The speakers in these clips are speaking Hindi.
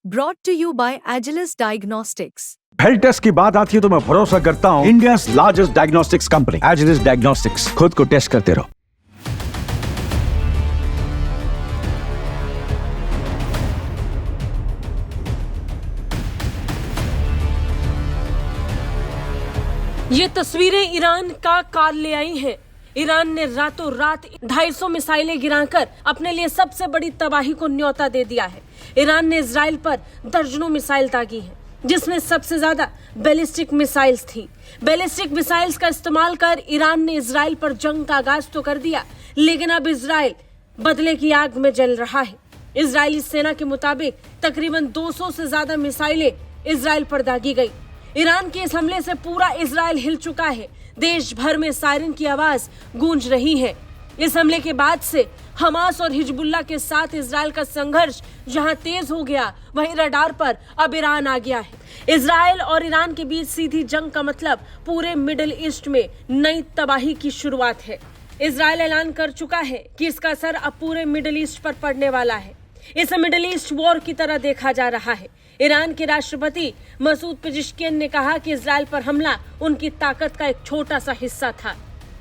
Brought to you by Agilus Diagnostics. Health test की बात आती है तो मैं भरोसा करता हूँ India largest diagnostics company Agilus diagnostics. खुद को टेस्ट करते रहो। ये तस्वीरें ईरान का काल ले आई हैं। ईरान ने रातों रात 250 मिसाइलें गिराकर अपने लिए सबसे बड़ी तबाही को न्योता दे दिया है। ईरान ने इजराइल पर दर्जनों मिसाइल दागी हैं, जिसमें सबसे ज्यादा बैलिस्टिक मिसाइल्स थी। बैलिस्टिक मिसाइल्स का इस्तेमाल कर ईरान ने इजराइल पर जंग का आगाज तो कर दिया, लेकिन अब इजराइल बदले की आग में जल रहा है। इजरायली सेना के मुताबिक तकरीबन 200 से ज्यादा मिसाइलें इजराइल पर दागी गई। ईरान के इस हमले से पूरा इजराइल हिल चुका है। देश भर में सायरन की आवाज गूंज रही है। इस हमले के बाद से हमास और हिजबुल्लाह के साथ इजराइल का संघर्ष जहां तेज हो गया, वहीं रडार पर अब ईरान आ गया है। इजराइल और ईरान के बीच सीधी जंग का मतलब पूरे मिडिल ईस्ट में नई तबाही की शुरुआत है। इजराइल ऐलान कर चुका है कि इसका असर अब पूरे मिडिल ईस्ट पर पड़ने वाला है। इसे मिडिल ईस्ट वॉर की तरह देखा जा रहा है। ईरान के राष्ट्रपति मसूद पेजिशकियन ने कहा कि इजराइल पर हमला उनकी ताकत का एक छोटा सा हिस्सा था।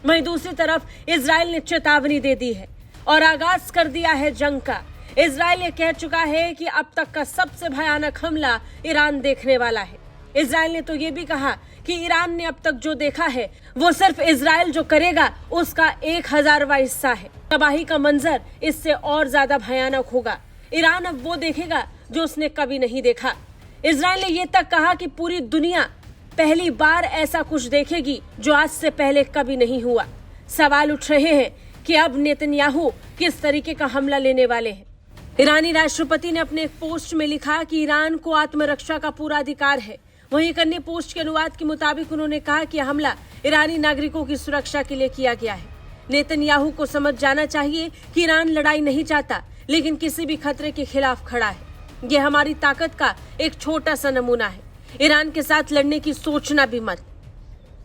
वहीं दूसरी तरफ इजराइल ने चेतावनी दे दी है और आगाज कर दिया है जंग का। इजराइल ये कह चुका है कि अब तक का सबसे भयानक हमला ईरान देखने वाला है। इजराइल ने तो ये भी कहा कि ईरान ने अब तक जो देखा है वो सिर्फ इजराइल जो करेगा उसका 1000वां हिस्सा है। तबाही का मंजर इससे और ज्यादा भयानक होगा। ईरान अब वो देखेगा जो उसने कभी नहीं देखा। इजराइल ने ये तक कहा कि पूरी दुनिया पहली बार ऐसा कुछ देखेगी जो आज से पहले कभी नहीं हुआ। सवाल उठ रहे हैं कि अब नेतन्याहू किस तरीके का हमला लेने वाले हैं। ईरानी राष्ट्रपति ने अपने एक पोस्ट में लिखा कि ईरान को आत्मरक्षा का पूरा अधिकार है। वहीं एक अन्य पोस्ट के अनुवाद के मुताबिक उन्होंने कहा कि हमला ईरानी नागरिकों की सुरक्षा के लिए किया गया है। नेतन्याहू को समझ जाना चाहिए कि ईरान लड़ाई नहीं चाहता, लेकिन किसी भी खतरे के खिलाफ खड़ा है। ये हमारी ताकत का एक छोटा सा नमूना है। ईरान के साथ लड़ने की सोचना भी मत।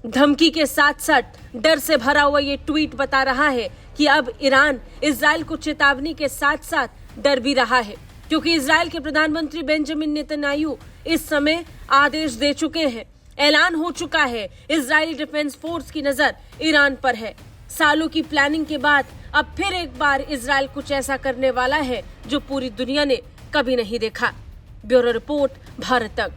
धमकी के साथ साथ डर से भरा हुआ ये ट्वीट बता रहा है कि अब ईरान इजराइल को चेतावनी के साथ साथ डर भी रहा है, क्योंकि इजराइल के प्रधानमंत्री बेंजामिन नेतन्याहू इस समय आदेश दे चुके हैं। ऐलान हो चुका है इजरायली डिफेंस फोर्स की नजर ईरान पर है। सालों की प्लानिंग के बाद अब फिर एक बार इजराइल कुछ ऐसा करने वाला है जो पूरी दुनिया ने कभी नहीं देखा। ब्यूरो रिपोर्ट, भारत तक।